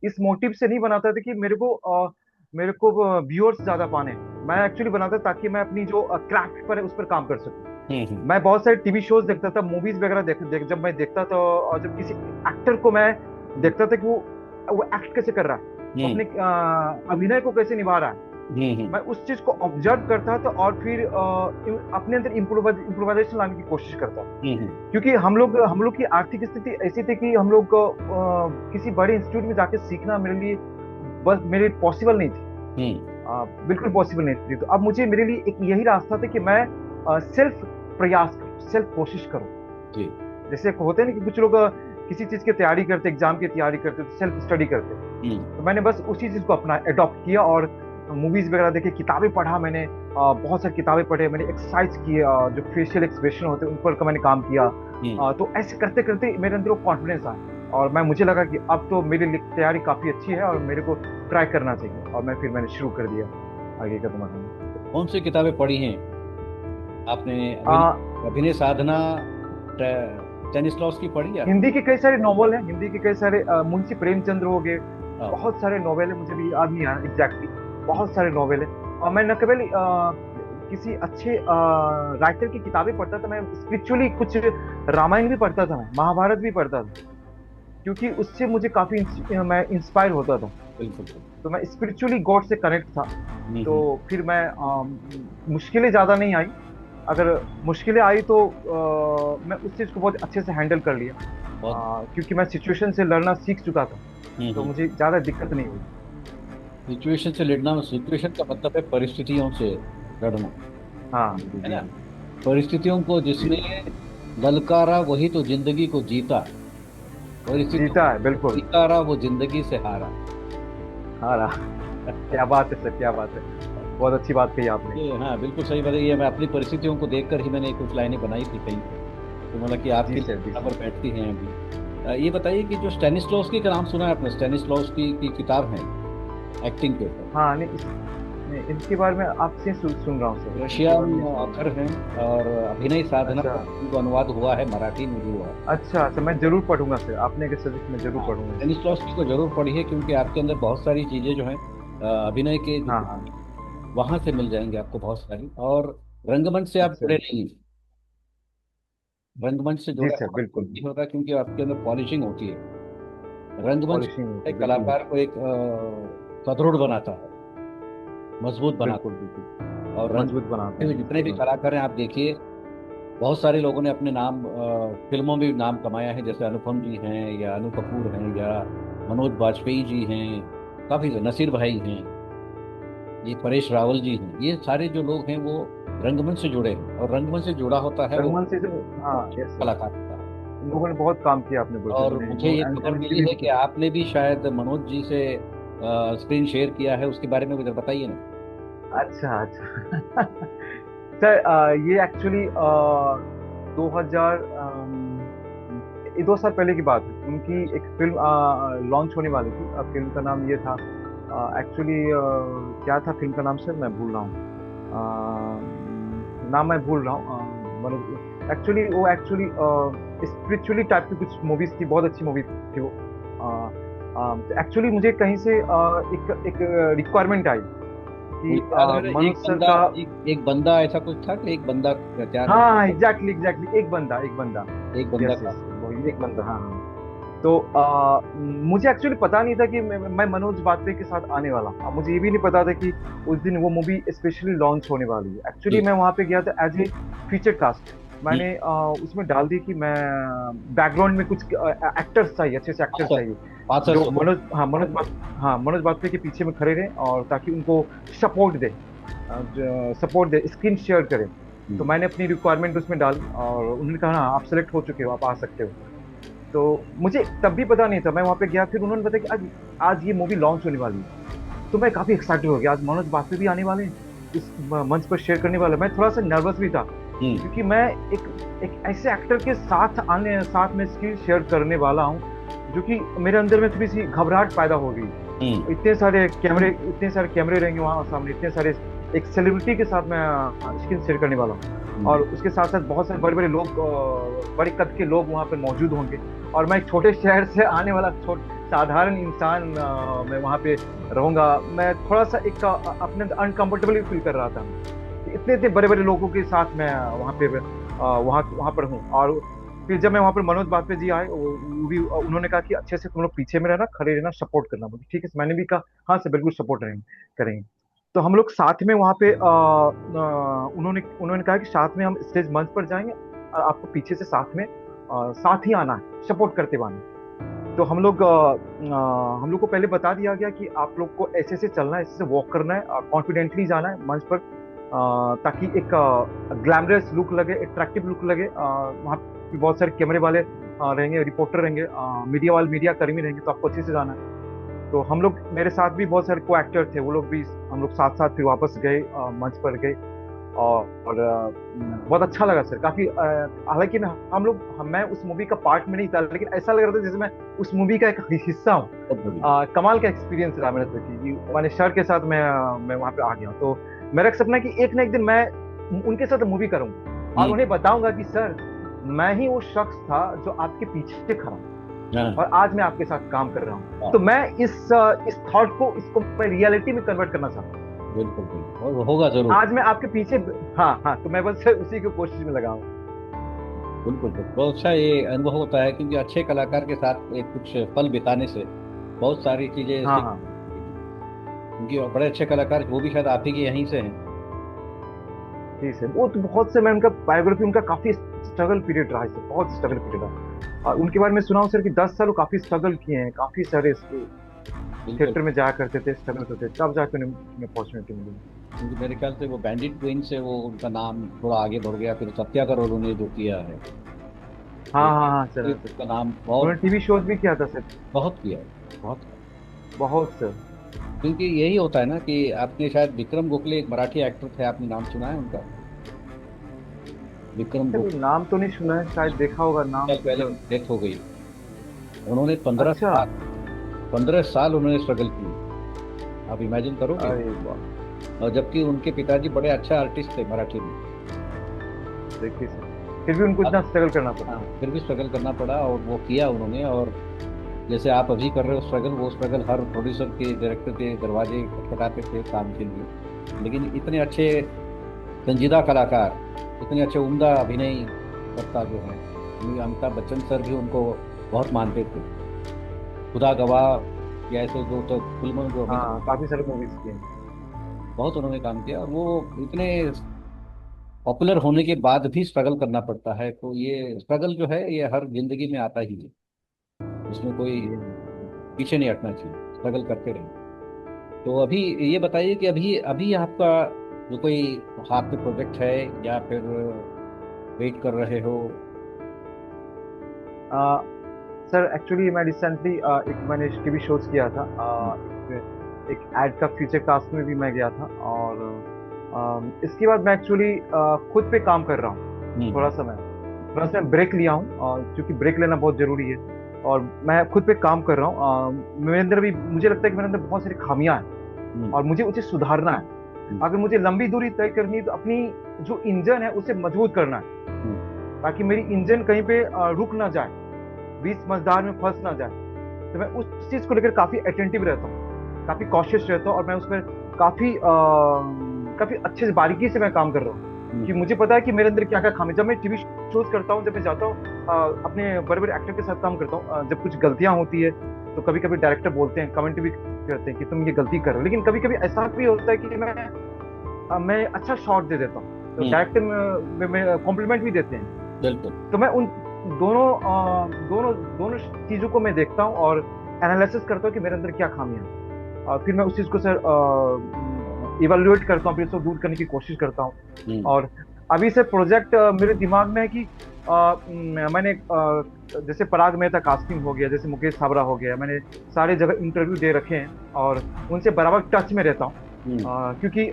इस मोटिव से नहीं बनाता था कि मेरे को व्यूअर्स ज़्यादा पाने। मैं एक्चुअली बनाता था ताकि मैं अपनी जो क्राफ्ट पर है उस पर काम कर सकूं। हम्म। मैं बहुत सारे टीवी शोज देखता था, मूवीज वगैरह जब मैं देखता था, और जब किसी एक्टर को मैं देखता था कि वो एक्ट कैसे कर रहा है, वो हम्म। अपने अभिनय को कैसे निभा रहा है, हम्म। मैं उस चीज को ऑब्जर्व करता था और फिर अपने अंदर इम्प्रोवाइजेशन लाने की कोशिश करता था। हम्म। क्योंकि हम लोग की आर्थिक स्थिति ऐसी थी कि हम लोग को किसी बड़े इंस्टीट्यूट में जाके सीखना मेरे लिए बस मेरे पॉसिबल नहीं थी। बिल्कुल पॉसिबल नहीं थी। तो अब मुझे मेरे लिए एक यही रास्ता था कि मैं सेल्फ प्रयास करूं, सेल्फ कोशिश करूं। जी। जैसे होते हैं ना कि कुछ लोग किसी चीज की तैयारी करते, एग्जाम की तैयारी करते, तो सेल्फ स्टडी करते। तो मैंने बस उसी चीज को अपना अडॉप्ट किया और मूवीज वगैरह देखे, किताबें पढ़ा मैंने, बहुत सारी किताबें पढ़े, मैंने एक्सरसाइज किए, जो फेशियल एक्सप्रेशन होते हैं उन पर मैंने काम किया। तो ऐसे करते करते मेरे अंदर वो कॉन्फिडेंस आया और मुझे लगा कि अब तो मेरी तैयारी काफी अच्छी है और मेरे को ट्राई करना चाहिए, और मैंने शुरू कर दिया आगे का तुम्हारा। कौन सी किताबें पढ़ी हैं आपने? अभिनय साधना स्टेनिस्लॉवस्की पढ़ी है? हिंदी के कई सारे नॉवल हैं, हिंदी के कई सारे मुंशी प्रेमचंद्र हो गए, बहुत सारे नॉवेल है, मुझे भी याद नहीं आ रहा एग्जैक्टली, बहुत सारे नॉवेल है। और मैं न केवल किसी अच्छे राइटर की किताबें पढ़ता था, मैं स्पिरिचुअली कुछ रामायण भी पढ़ता था, मैं महाभारत भी पढ़ता था, क्योंकि उससे मुझे काफी मैं इंस्पायर होता था। बिल्कुल। तो मैं स्पिरिचुअली गॉड से कनेक्ट था। तो फिर मैं मुश्किलें ज्यादा नहीं आई, अगर मुश्किलें आई तो मैं उस चीज को बहुत अच्छे से हैंडल कर लिया, क्योंकि मैं सिचुएशन से लड़ना सीख चुका था, तो मुझे ज्यादा दिक्कत नहीं हुई। सिचुएशन से लड़ना, सिचुएशन का मतलब है परिस्थितियों से लड़ना। हाँ, है ना? परिस्थितियों को जिसने ललकारा वही तो जिंदगी को जीता। जीता है, बिल्कुल। ललकारा वो जिंदगी से हारा। क्या बात है सर, क्या बात है, बहुत अच्छी बात कही आपने। हाँ, बिल्कुल सही बात है। ये मैं अपनी परिस्थितियों को देखकर ही मैंने कुछ लाइनें बनाई थी कहीं, तो मतलब कि आपकी यहाँ पर बैठती हैं अभी। ये बताइए कि जो स्टेनिस्लॉवस्की का नाम सुना है आपने? स्टेनिस्लॉवस्की की किताब है एक्टिंग के ऊपर। हाँ, नहीं इनके बारे में आपसे सुन रहा हूँ सर। रशियन ऑथर हैं और अभिनय साधना का अनुवाद हुआ है, मराठी में भी हुआ है। अच्छा, मैं जरूर पढ़ूंगा सर, आपने के सजेस्ट में जरूर पढ़ूंगा। स्टेनिस्लॉवस्की को जरूर पढ़िए, क्योंकि आपके अंदर बहुत सारी चीजें जो हैं अभिनय के वहां से मिल जाएंगे आपको बहुत सारी। और रंगमंच से आप जुड़े नहीं, रंगमंच से जुड़े बिल्कुल नहीं होगा, क्योंकि आपके अंदर पॉलिशिंग होती है। रंगमंच एक कलाकार को एक सुदृढ़ बनाता है, मजबूत बनाता है। और मजबूत बनाते हैं जितने भी कलाकार हैं, आप देखिए बहुत सारे लोगों ने अपने नाम फिल्मों में भी नाम कमाया है, जैसे अनुपम जी हैं या अनु कपूर हैं या मनोज बाजपेयी जी हैं, काफी नसीर भाई हैं, ये परेश रावल जी हैं। ये सारे जो लोग हैं वो रंगमंच से जुड़े हैं, और रंगमंच से जुड़ा होता है रंगमंच से कलाकार होता है। इन लोगों ने बहुत काम किया आपने। और मुझे ये खबर मिली है कि आपने भी शायद मनोज जी से स्क्रीन शेयर किया है, उसके बारे में कुछ बताइए ना। अच्छा सर, ये एक्चुअली 2 साल पहले की बात है। उनकी एक फिल्म लॉन्च होने वाली थी। फिल्म का नाम ये था, एक्चुअली क्या था फिल्म का नाम सर, मैं भूल रहा हूँ, नाम मैं भूल रहा हूँ। एक्चुअली वो स्पिरिचुअली टाइप की कुछ मूवीज थी, बहुत अच्छी मूवी थी वो। एक्चुअली मुझे कहीं से एक रिक्वायरमेंट आई कि मनोज सर का एक बंदा ऐसा कुछ था कि एक बंदा क्या? हाँ, एग्जैक्टली एक बंदा हाँ। तो मुझे एक्चुअली पता नहीं था कि मैं मनोज बाजपेयी के साथ आने वाला। मुझे ये भी नहीं पता था कि उस दिन वो मूवी स्पेशली लॉन्च होने वाली है। एक्चुअली मैं वहाँ पे गया था एज ए फीचर कास्ट। मैंने उसमें डाल दी कि मैं बैकग्राउंड में कुछ एक्टर्स चाहिए, अच्छे से एक्टर्स चाहिए जो मनोज बाजपेयी के पीछे में खड़े रहे, और ताकि उनको सपोर्ट दे, स्क्रीन शेयर करें। तो मैंने अपनी रिक्वायरमेंट उसमें डाली और उन्होंने कहा हाँ, आप सेलेक्ट हो चुके हो, आप आ सकते हो। तो मुझे तब भी पता नहीं था। मैं वहाँ पे गया, फिर उन्होंने बताया कि आज ये मूवी लॉन्च होने वाली है। तो मैं काफ़ी एक्साइटेड हो गया, आज मनोज बाजपेयी भी आने वाले हैं, इस मंच पर शेयर करने वाला। मैं थोड़ा सा नर्वस भी था, क्योंकि मैं एक ऐसे एक्टर के साथ में स्क्रीन शेयर करने वाला हूँ जो कि मेरे अंदर में थोड़ी सी घबराहट पैदा हो गई। इतने सारे कैमरे रहेंगे वहाँ सामने, इतने सारे एक सेलिब्रिटी के साथ मैं स्क्रीन शेयर करने वाला हूँ, और उसके साथ साथ बहुत सारे बड़े बड़े लोग, बड़े कद के लोग वहाँ पे मौजूद होंगे, और मैं एक छोटे शहर से आने वाला साधारण इंसान मैं वहाँ पे रहूंगा। मैं थोड़ा सा एक अपने अनकंफर्टेबल फील कर रहा था, इतने इतने बड़े बड़े लोगों के साथ मैं वहाँ पे वहाँ पर हूँ। और फिर जब मैं वहाँ पर मनोज बाजपेयी जी आए, वो भी उन्होंने कहा कि अच्छे से तुम लोग पीछे में रहना, खड़े रहना, सपोर्ट करना। बोले ठीक है, मैंने भी कहा हाँ सर बिल्कुल सपोर्ट करेंगे। तो हम लोग साथ में वहाँ पे उन्होंने उन्होंने कहा कि साथ में हम स्टेज मंच पर जाएंगे, और आपको पीछे से साथ ही आना है, सपोर्ट करते हुए आना। तो हम लोग को पहले बता दिया गया कि आप लोग को ऐसे से चलना है, ऐसे से वॉक करना है, कॉन्फिडेंटली जाना है मंच पर, ताकि एक ग्लैमरस लुक लगे, अट्रैक्टिव लुक लगे। वहाँ पे बहुत सारे कैमरे वाले रहेंगे, रिपोर्टर रहेंगे, मीडिया कर्मी रहेंगे, तो आपको अच्छे से जाना है। तो हम लोग, मेरे साथ भी बहुत सारे को एक्टर थे, वो लोग भी, हम लोग साथ साथ फिर वापस गए, मंच पर गए, और बहुत अच्छा लगा सर, काफी। हालांकि मैं उस मूवी का पार्ट में नहीं था, लेकिन ऐसा लग रहा था जैसे मैं उस मूवी का एक हिस्सा हूँ। कमाल का एक्सपीरियंस रहा मेरे साथ कि मैंने सर के साथ मैं वहाँ पे आ गया। तो मेरा एक सपना है कि एक ना एक दिन मैं उनके साथ मूवी करूंगा, और उन्हें बताऊंगा कि सर मैं ही वो शख्स था जो आपके पीछे खड़ा हूँ, और आज मैं आपके साथ काम कर रहा हूँ। तो मैं इस थॉट को, इसको मैं रियलिटी में कन्वर्ट करना चाहता हूँ। बिल्कुल बिल्कुल, और वो होगा जरूर। आज मैं आपके पीछे, हाँ, तो मैं बस उसी की कोशिश में लगा हूँ। बिल्कुल बिल्कुल, बहुत अच्छा ये अनुभव होता है, क्योंकि अच्छे कलाकार के साथ एक कुछ पल बिताने से बहुत सारी चीजें हाँ हाँ क्योंकि बड़े अच्छे कलाकार वो भी शायद आप ही के यहीं से हैं। जी सर, वो तो बहुत से, मैं उनका बायोग्राफी, उनका काफी स्ट्रगल पीरियड रहा है सर, बहुत स्ट्रगल पीरियड रहा। और उनके बारे में सुना हूँ सर कि 10 साल वो काफी स्ट्रगल किए हैं, काफी सारे थिएटर में जाया करते थे, स्ट्रगल करते थे, तब जाकर उन्हें अपॉर्चुनिटी मिली। क्योंकि मेरे ख्याल से वो बैंडिट क्वीन से वो उनका नाम थोड़ा आगे बढ़ गया, फिर सत्या का रोल उन्होंने जो किया है, हाँ सर, उसका नाम उन्होंने टीवी शोज भी किया था सर। बहुत किया है, बहुत। बहुत सर। क्योंकि यही होता है ना कि आपने शायद विक्रम गोखले, एक मराठी एक्टर थे, आपने नाम सुना है उनका? विक्रम सर गोखले नाम तो नहीं सुना है, शायद देखा होगा नाम। पहले डेथ हो गई। उन्होंने 15 अच्छा। साल 15 साल उन्होंने स्ट्रगल की, आप इमेजिन करोगे। अरे वाह। और जबकि उनके पिताजी बड़े अच्छे आर्टिस्ट थे मराठी में। देखिए सर, फिर भी उनको इतना स्ट्रगल करना पड़ा। फिर भी स्ट्रगल करना पड़ा, और वो किया उन्होंने। और जैसे आप अभी कर रहे हो स्ट्रगल, वो स्ट्रगल हर प्रोड्यूसर के, डायरेक्टर के दरवाजे खटखटाते थे काम के लिए। लेकिन इतने अच्छे संजीदा कलाकार, इतने अच्छे उम्दा अभिनय करता जो है, अमिताभ बच्चन सर भी उनको बहुत मानते थे। खुदा गवाह या ऐसे जो तो फिल्मों में जो काफी सारे मूवीज किए, बहुत उन्होंने काम किया। और वो इतने पॉपुलर होने के बाद भी स्ट्रगल करना पड़ता है, तो ये स्ट्रगल जो है ये हर जिंदगी में आता ही है, उसमें कोई पीछे नहीं हटना चाहिए, स्ट्रगल करते रहिए। तो अभी ये बताइए कि अभी अभी आपका जो कोई हाथ पे प्रोजेक्ट है, या फिर वेट कर रहे हो? सर एक्चुअली मैं रिसेंटली मैंने टीवी शोज किया था, एक एड का फ्यूचर कास्ट में भी मैं गया था, और इसके बाद मैं एक्चुअली खुद पे काम कर रहा हूँ। थोड़ा सा मैं ब्रेक लिया हूँ, क्योंकि ब्रेक लेना बहुत जरूरी है, और मैं खुद पे काम कर रहा हूँ। मेरे अंदर भी, मुझे लगता है कि मेरे अंदर बहुत सारी खामियां हैं, और मुझे उसे सुधारना है। अगर मुझे लंबी दूरी तय करनी है, तो अपनी जो इंजन है उसे मजबूत करना है, ताकि मेरी इंजन कहीं पे रुक ना जाए, बीच मझधार में फंस ना जाए। तो मैं उस चीज को लेकर काफी अटेंटिव रहता हूँ, काफी कॉशियस रहता हूँ, और मैं उस पर काफी अच्छे से, बारीकी से मैं काम कर रहा हूँ, कि मुझे पता है कि मेरे अंदर क्या क्या खामी। जब मैं टीवी शोज करता हूँ, जब मैं जाता हूँ अपने बड़े बड़े एक्टर के साथ काम करता हूँ, जब कुछ गलतियां होती है, तो कभी कभी डायरेक्टर बोलते हैं, कमेंट भी करते हैं कि तुम ये गलती कर रहे हो। लेकिन कभी कभी ऐसा भी होता है कि मैं अच्छा शॉट दे देता हूँ, तो डायरेक्टर में कॉम्प्लीमेंट भी देते हैं। बिल्कुल। तो मैं उन दोनों चीजों को मैं देखता हूँ, और एनालिसिस करता हूँ कि मेरे अंदर क्या खामियां हैं, और फिर मैं उस चीज को सर इवेल्युएट करता हूँ, फिर इसको दूर करने की कोशिश करता हूँ। और अभी से प्रोजेक्ट मेरे दिमाग में है कि मैंने जैसे पराग मेहता कास्टिंग हो गया, जैसे मुकेश छाबड़ा हो गया, मैंने सारे जगह इंटरव्यू दे रखे हैं, और उनसे बराबर टच में रहता हूँ। क्योंकि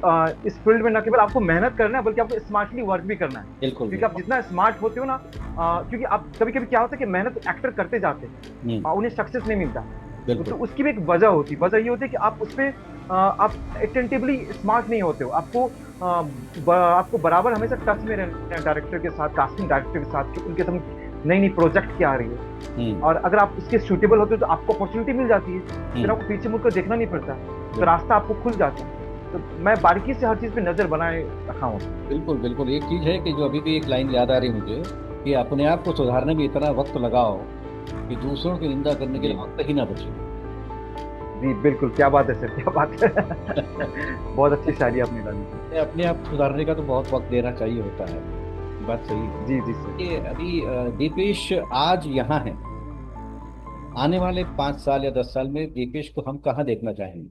इस फील्ड में न केवल आपको मेहनत करना है, बल्कि आपको स्मार्टली वर्क भी करना है। बिल्कुल। क्योंकि आप जितना स्मार्ट होते हो ना, क्योंकि आप कभी कभी क्या होता है कि मेहनत एक्टर करते जाते हैं, उन्हें सक्सेस नहीं मिलता, बिल्कुल। तो उसकी भी एक वजह होती है। वजह ये होती है कि आप उसमें आप अटेंटिवली स्मार्ट नहीं होते हो। आपको बराबर हमेशा टच में रहना है डायरेक्टर के साथ, कास्टिंग डायरेक्टर के साथ, कि उनके सामने नई नई प्रोजेक्ट क्या आ रही है, और अगर आप उसके सूटेबल होते हो तो आपको अपॉर्चुनिटी मिल जाती है, फिर आपको पीछे मुड़कर देखना नहीं पड़ता, तो रास्ता आपको खुल जाता है। तो मैं बारीकी से हर चीज पे नजर बनाए रखा हूँ। बिल्कुल बिल्कुल। एक चीज है कि जो अभी भी एक लाइन याद आ रही मुझे, कि अपने आप को सुधारने में इतना वक्त लगाओ कि दूसरों की निंदा करने के लिए वक्त ही ना बचे। जी बिल्कुल, क्या बात है सर, क्या बात है। बहुत अच्छी शायरी आपने डाली। अपने आप सुधारने का तो बहुत वक्त देना चाहिए होता है, बात सही है। जी जी सर। ये अभी दीपेश आज यहाँ है, आने वाले 5 साल या 10 साल में दीपेश को हम कहाँ देखना चाहेंगे?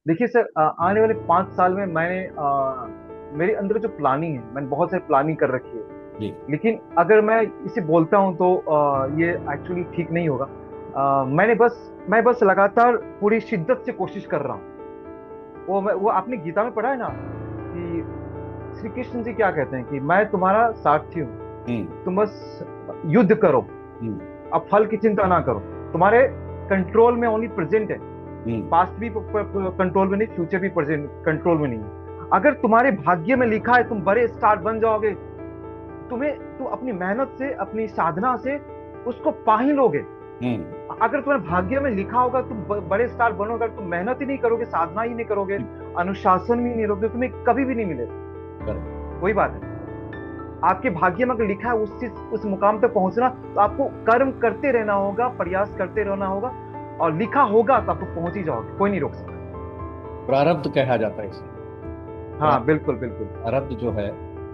देखिए सर, आने वाले 5 साल में मेरे अंदर जो प्लानिंग है, मैंने बहुत सारी प्लानिंग कर रखी है। जी। लेकिन अगर मैं इसे बोलता हूँ तो ये एक्चुअली ठीक नहीं होगा। मैं बस लगातार पूरी शिद्दत से कोशिश कर रहा हूँ। वो आपने गीता में पढ़ा है ना कि श्री कृष्ण जी क्या कहते हैं कि मैं तुम्हारा सारथी हूँ, तुम बस युद्ध करो, अब फल की चिंता ना करो। तुम्हारे कंट्रोल में ओनली प्रेजेंट है, पास्ट भी कंट्रोल में नहीं, फ्यूचर भी प्रेजेंट कंट्रोल में नहीं है। अगर तुम्हारे भाग्य में लिखा है तुम बड़े स्टार बन जाओगे, तुम अपनी मेहनत से, अपनी साधना से उसको पा ही लोगे। अगर तुम्हारे भाग्य में लिखा होगा तुम बड़े स्टार बनोगे, तुम मेहनत ही नहीं करोगे, साधना ही नहीं करोगे, अनुशासन भी नहीं रखोगे, तुम्हें कभी भी नहीं मिलेगा। वही बात है, आपके भाग्य में अगर लिखा है उस मुकाम तक पहुंचना, तो आपको कर्म करते रहना होगा, प्रयास करते रहना होगा, और लिखा होगा तो आपको पहुंच ही जाओगे, कोई नहीं रोक सकता। प्रारब्ध कहा जाता है इसे। हाँ बिल्कुल बिल्कुल। प्रारब्ध जो है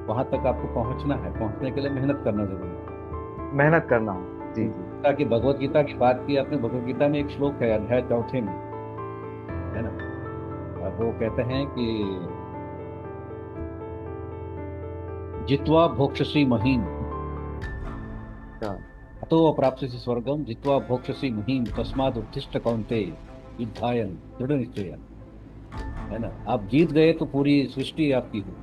वहां तक आपको पहुंचना है, पहुंचने के लिए मेहनत करना जरूरी है। मेहनत करना हो। जी जी। ताकि भगवत गीता की बात की आपने, भगवत गीता में एक श्लोक है अध्याय 4 में, है ना, अब वो कहते हैं कि जित्वा भोक्ष्यसि महीम तो अप्राप्स्यसि स्वर्गम, जित्वा भोक्ष्यसि महीम तस्माद् उत्तिष्ठ कौन्तेय युद्धाय दृढ़ निश्चयेन। है ना, आप जीत गए तो पूरी सृष्टि आपकी हो,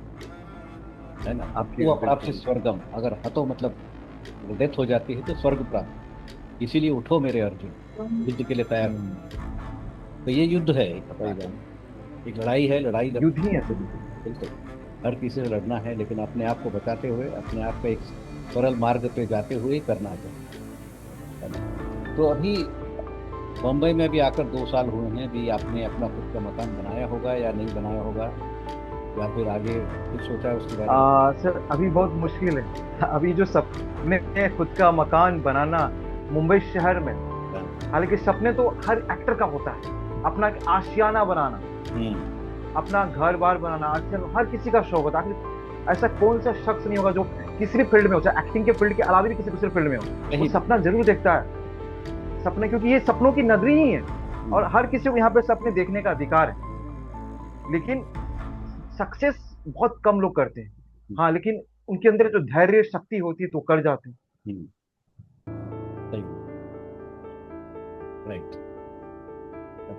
है ना। आपको अप्राप्स्यसि स्वर्गम, अगर हतो मतलब डेथ हो जाती है तो स्वर्ग प्राप्त, इसीलिए उठो मेरे अर्जुन, युद्ध के लिए तैयार हो। तो ये युद्ध है, एक लड़ाई है, लड़ाई युद्ध ही है। बिल्कुल, हर किसी से लड़ना है, लेकिन अपने आप को बचाते हुए, अपने आप को एक सरल मार्ग पे जाते हुए करना है ना। तो अभी बम्बई में भी आकर 2 साल हुए हैं, भी आपने अपना खुद का मकान बनाया होगा या नहीं बनाया होगा, या फिर आगे कुछ सोचा है उसके बारे में? सर अभी बहुत मुश्किल है। अभी जो सपने खुद का मकान बनाना मुंबई शहर में, हालांकि सपने तो हर एक्टर का होता है, अपना एक आशियाना बनाना, अपना घर बार बनाना, आशियाना हर किसी का शौक होता है। आखिर ऐसा कौन सा शख्स नहीं होगा जो किसी भी फील्ड में हो, चाहे एक्टिंग के फील्ड के अलावा भी किसी दूसरे फील्ड में हो, वो सपना जरूर देखता है। सपने, क्योंकि ये सपनों की नगरी ही है, और हर किसी को यहाँ पे सपने देखने का अधिकार है। लेकिन सक्सेस बहुत कम लोग करते हैं, हाँ, लेकिन उनके अंदर जो धैर्य शक्ति होती है तो कर जाते हैं। राइट।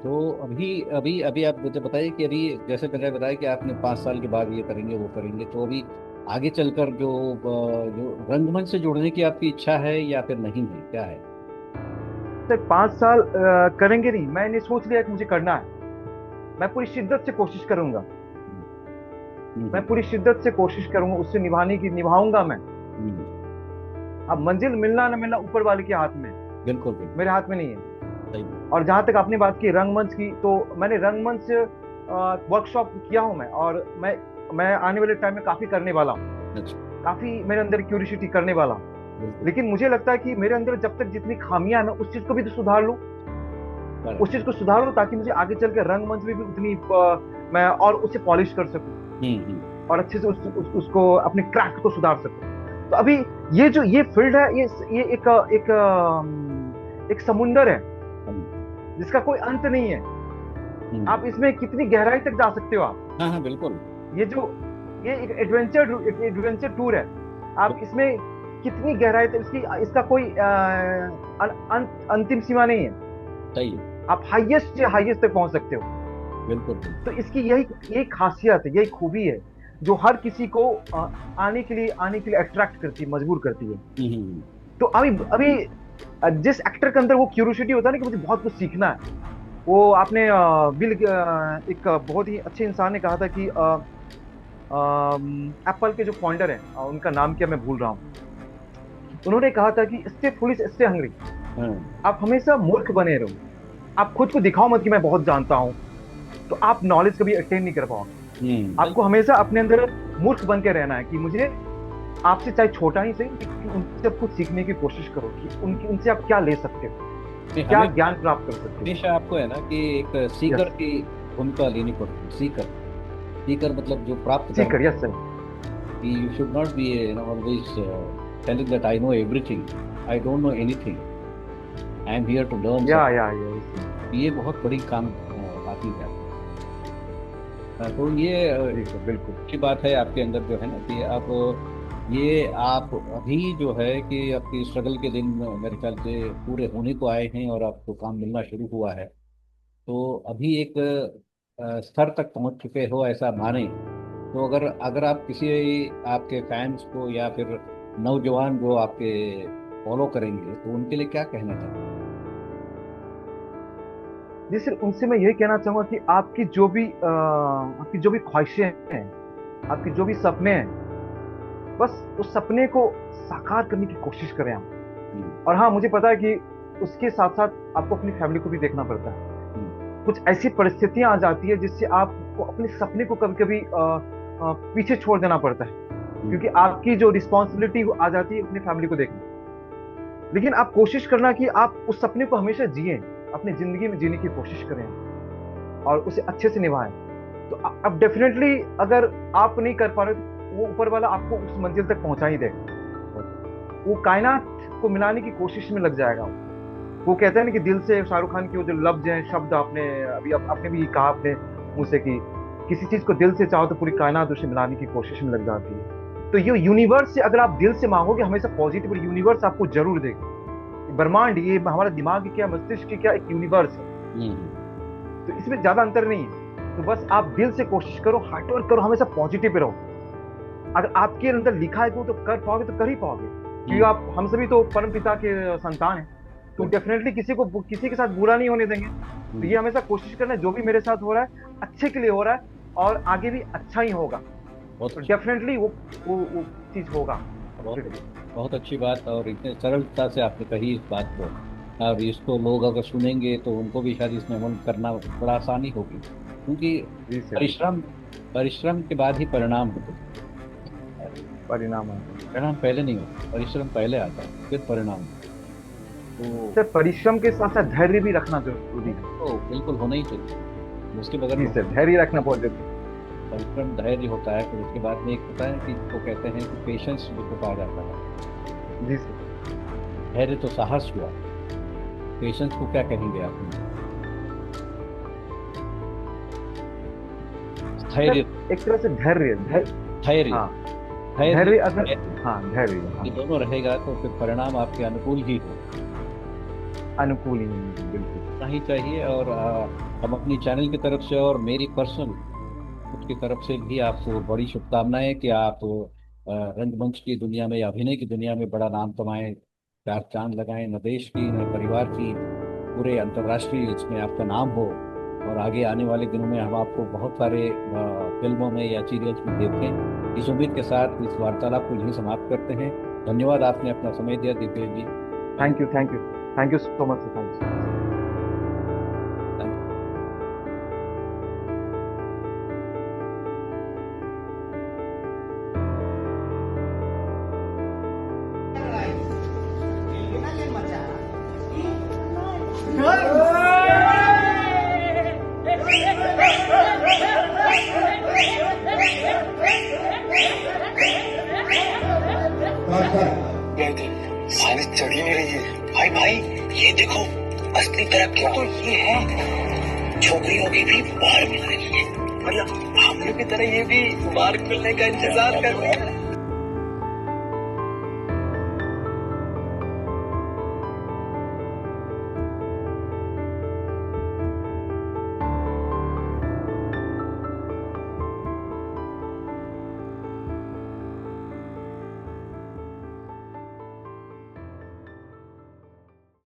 तो अभी अभी अभी आप मुझे बताइए कि अभी जैसे मैंने बताया कि आपने 5 साल के बाद ये करेंगे वो करेंगे, तो अभी आगे चलकर जो रंगमंच से जुड़ने की आपकी इच्छा है या फिर नहीं है, क्या है? सर 5 साल करेंगे नहीं, मैंने सोच लिया कि मुझे करना है। मैं पूरी शिद्दत से कोशिश करूंगा, मैं पूरी शिद्दत से कोशिश करूंगा, उससे निभाऊंगा मैं। अब मंजिल मिलना ना मिलना ऊपर वाले के हाथ में, बिल्कुल मेरे हाथ में नहीं है। और जहां तक आपने बात की रंगमंच की, तो मैंने रंगमंच वर्कशॉप किया हूं मैं, और मैं आने वाले टाइम में काफी करने वाला हूँ, काफी मेरे अंदर क्यूरियोसिटी करने वाला हूँ। लेकिन मुझे लगता है कि मेरे अंदर जब तक जितनी खामियां है, मैं उस चीज को भी तो सुधार लूं, उस चीज को सुधार लूं, ताकि मुझे आगे चल के रंगमंच में भी उतनी मैं और उसे पॉलिश कर सकूं, और अच्छे से उसको अपने क्रैफ्ट को सुधार सकूं। तो अभी ये फील्ड है, ये एक समुंदर है जिसका कोई अंत नहीं है। आप इसमें कितनी गहराई तक जा सकते हो आप। हाँ बिल्कुल। ये एक एडवेंचर टूर है, आप इसमें कितनी गहराई तक, इसका कोई अंतिम सीमा नहीं है। सही। आप हाईएस्ट से हाईएस्ट तक पहुंच सकते हो। बिल्कुल। तो इसकी यही खासियत है, यही खूबी है जो हर किसी को आने के लिए अट्रैक्ट करती है, मजबूर करती है। तो अभी जिस एक्टर के अंदर वो क्यूरियोसिटी होता है ना कि मुझे बहुत कुछ सीखना है, वो आपने एक बहुत ही अच्छे इंसान ने कहा था कि एप्पल के जो फाउंडर हैं, उनका नाम क्या मैं भूल रहा हूँ, उन्होंने कहा था कि स्टे फुलिश स्टे हंग्री। आप हमेशा मूर्ख बने रहो, आप खुद को दिखाओ मत कि मैं बहुत जानता हूँ, तो आप नॉलेज कभी अटेन नहीं कर पाओगे। आपको हमेशा अपने अंदर मूर्ख बन के रहना है कि मुझे आपसे चाहे छोटा ही सही, लेकिन उनसे आप कुछ सीखने की कोशिश करो कि उनसे आप क्या ले सकते हो, क्या ज्ञान प्राप्त कर सकते हो। हमेशा आपको है ना कि एक सीकर Yes. की भूमिका लेनी पड़ती है। सीकर मतलब जो प्राप्त Sikar, yes sir. You should not be always telling that I know everything. I don't know anything. I am here to learn. या ये बहुत बड़ी काम आती है। तो ये जी सर, बिल्कुल। अच्छी बात है आपके अंदर जो है ना कि आप अभी जो है कि आपकी स्ट्रगल के दिन मेरे ख्याल से पूरे होने को आए हैं और आपको काम मिलना शुरू हुआ है। तो अभी एक स्तर तक पहुंच चुके हो ऐसा माने, तो अगर आप किसी आपके फैंस को या फिर नौजवान जो आपके फॉलो करेंगे तो उनके लिए क्या कहना चाहेंगे? जी सर, उनसे मैं यही कहना चाहूंगा कि आपकी जो भी ख्वाहिशें हैं, आपके जो भी सपने हैं, बस उस सपने को साकार करने की कोशिश करें आप। और हाँ, मुझे पता है कि उसके साथ साथ आपको अपनी फैमिली को भी देखना पड़ता है। कुछ ऐसी परिस्थितियां आ जाती है जिससे आपको अपने सपने को कभी कभी पीछे छोड़ देना पड़ता है, क्योंकि आपकी जो रिस्पॉन्सिबिलिटी आ जाती है अपनी फैमिली को देखना। लेकिन आप कोशिश करना कि आप उस सपने को हमेशा जिए, अपनी जिंदगी में जीने की कोशिश करें और उसे अच्छे से निभाएं। तो अब डेफिनेटली अगर आप नहीं कर पा रहे तो वो ऊपर वाला आपको उस मंजिल तक पहुंचा ही देगा। वो कायनात को मिलाने की कोशिश में लग जाएगा। वो कहते हैं ना कि दिल से, शाहरुख खान की वो जो लफ्ज हैं, शब्द आपने भी कहा अपने मुंह से कि किसी चीज को दिल से चाहो तो पूरी कायनात उसे मिलाने की कोशिश में लग जाती है। तो ये यूनिवर्स से अगर आप दिल से मांगोगे हमेशा पॉजिटिव, यूनिवर्स आपको जरूर देगा। ब्रह्मांड, ये हमारा दिमाग क्या, मस्तिष्क की क्या, एक यूनिवर्स है। तो इसमें ज्यादा अंतर नहीं है। तो बस आप दिल से कोशिश करो, हार्ड वर्क करो, हमेशा पॉजिटिव रहो। अगर आपके अंदर लिखा है तो कर पाओगे तो कर ही पाओगे, क्योंकि हम सभी तो परम पिता के संतान हैं। तो डेफिनेटली किसी के साथ बुरा नहीं होने देंगे। तो ये हमेशा कोशिश करना है जो भी मेरे साथ हो रहा है अच्छे के लिए हो रहा है और आगे भी अच्छा ही होगा। तो डेफिनेटली वो चीज होगा। बहुत अच्छी बात, और इतने सरलता से आपने कही इस बात को, और इसको लोग अगर सुनेंगे तो उनको भी शायद इसमें अमल करना बड़ा आसानी होगी, क्योंकि परिश्रम के बाद ही परिणाम होते हैं। परिणाम पहले नहीं होता, परिश्रम पहले आता है फिर परिणाम। तो सर परिश्रम के साथ साथ धैर्य भी रखना जरूरी है। तो बिल्कुल होना ही चाहिए। उसके बगैर सर धैर्य रखना बहुत जरूरी है। परिश्रम धैर्य होता है, फिर उसके बाद में एक होता है कि इसको कहते हैं कि पेशेंस जिसको कहा जाता है। जी सर। धैर्य तो साहस हुआ, पेशेंस को क्या कहेंगे आप? धैर्य, एक तरह से धैर्य। ये दोनों रहेगा तो फिर परिणाम आपके अनुकूल ही हो। अनुकूल ही बिल्कुल नहीं चाहिए। और हम अपनी चैनल की तरफ से और मेरी पर्सनल खुद की तरफ से भी आपको बड़ी शुभकामनाएं कि आप रंगमंच की दुनिया में या अभिनय की दुनिया में बड़ा नाम कमाएं, चार चांद लगाएं, न देश की न परिवार की, पूरे अंतर्राष्ट्रीय इसमें आपका नाम हो। और आगे आने वाले दिनों में हम आपको बहुत सारे फिल्मों में या सीरियल्स में देखें। इस उम्मीद के साथ इस वार्तालाप को यहीं समाप्त करते हैं। धन्यवाद, आपने अपना समय दिया Divya ji. Thank you so much. Thank you. सारी चढ़ ही नहीं रही है। भाई ये देखो, असली तरक्की तो ये है, छोकरियों की भी बाहर मिल रही है। मतलब हम लोग की तरह ये भी बाहर मिलने का इंतजार कर रहे हैं।